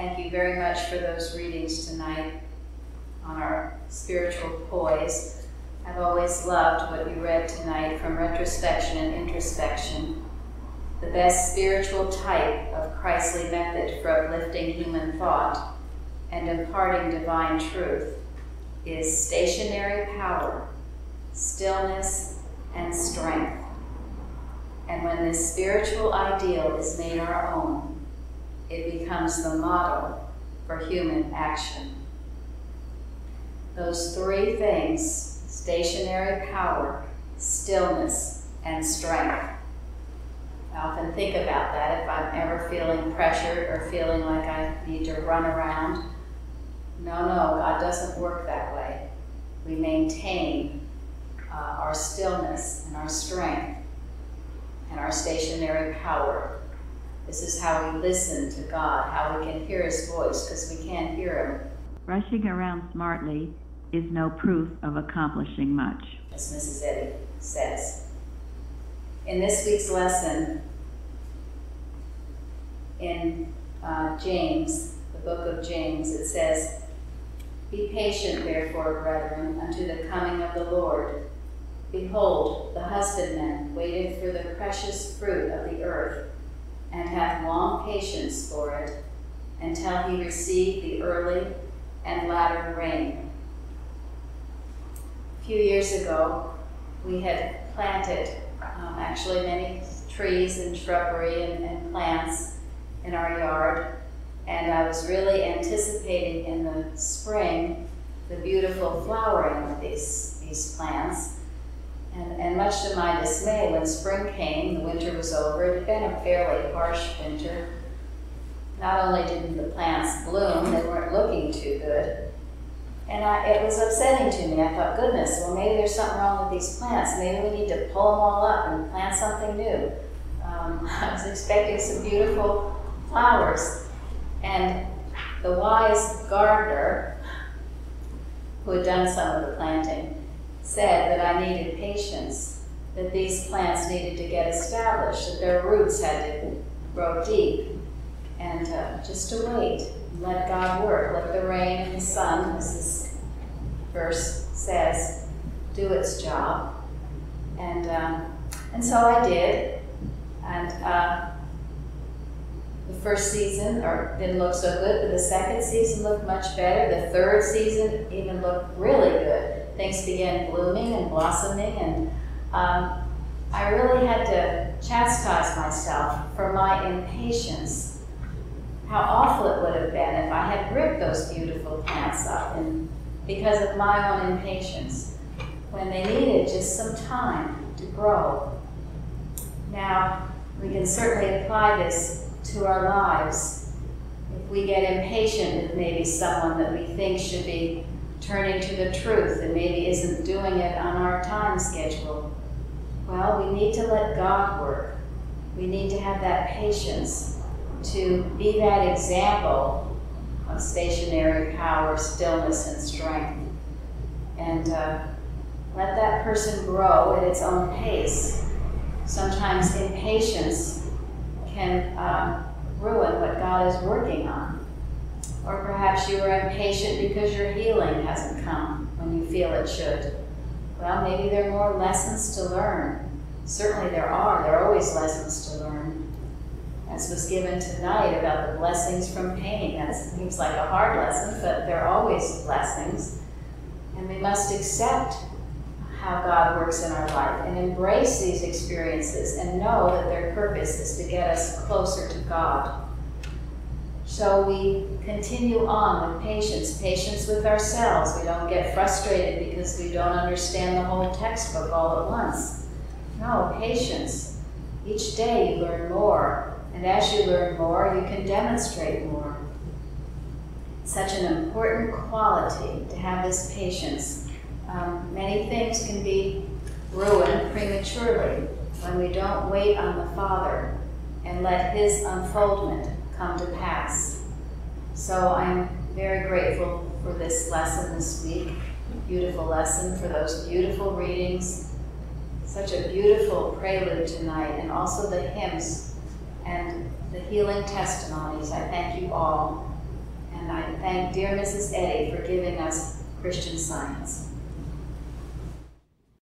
Thank you very much for those readings tonight on our spiritual poise. I've always loved what you read tonight from retrospection and introspection. The best spiritual type of Christly method for uplifting human thought and imparting divine truth is stationary power, stillness, and strength. And when this spiritual ideal is made our own, it becomes the model for human action. Those three things, stationary power, stillness, and strength. I often think about that if I'm ever feeling pressured or feeling like I need to run around. No, God doesn't work that way. We maintain our stillness and our strength and our stationary power. This is how we listen to God, how we can hear His voice, because we can't hear Him. Rushing around smartly is no proof of accomplishing much, as Mrs. Eddy says. In this week's lesson, in James, the book of James, it says, "Be patient, therefore, brethren, unto the coming of the Lord. Behold, the husbandman waiteth for the precious fruit of the earth, and hath long patience for it, until he receive the early and latter rain." A few years ago, we had planted actually many trees and shrubbery and plants in our yard, and I was really anticipating in the spring the beautiful flowering of these plants. And much to my dismay, when spring came, the winter was over. It had been a fairly harsh winter. Not only didn't the plants bloom, they weren't looking too good. And it was upsetting to me. I thought, goodness, well, maybe there's something wrong with these plants. Maybe we need to pull them all up and plant something new. I was expecting some beautiful flowers. And the wise gardener, who had done some of the planting, said that I needed patience, that these plants needed to get established, that their roots had to grow deep, and just to wait, and let God work, let the rain and the sun, as this verse says, do its job. And so I did, and the first season didn't look so good, but the second season looked much better. The third season even looked really good. Things began blooming and blossoming, and I really had to chastise myself for my impatience. How awful it would have been if I had ripped those beautiful plants up because of my own impatience, when they needed just some time to grow. Now, we can certainly apply this to our lives. If we get impatient with maybe someone that we think should be turning to the truth and maybe isn't doing it on our time schedule, well, we need to let God work. We need to have that patience to be that example of stationary power, stillness, and strength. And let that person grow at its own pace. Sometimes impatience can ruin what God is working on. Or perhaps you are impatient because your healing hasn't come when you feel it should. Well, maybe there are more lessons to learn. Certainly there are. There are always lessons to learn. As was given tonight about the blessings from pain. That seems like a hard lesson, but there are always blessings. And we must accept how God works in our life and embrace these experiences and know that their purpose is to get us closer to God. So we continue on with patience with ourselves. We don't get frustrated because we don't understand the whole textbook all at once. No, patience. Each day you learn more, and as you learn more, you can demonstrate more. Such an important quality to have this patience. Many things can be ruined prematurely when we don't wait on the Father and let His unfoldment come to pass. So I'm very grateful for this lesson this week. Beautiful lesson, for those beautiful readings. Such a beautiful prelude tonight, and also the hymns and the healing testimonies. I thank you all thank dear Mrs. Eddy for giving us Christian Science.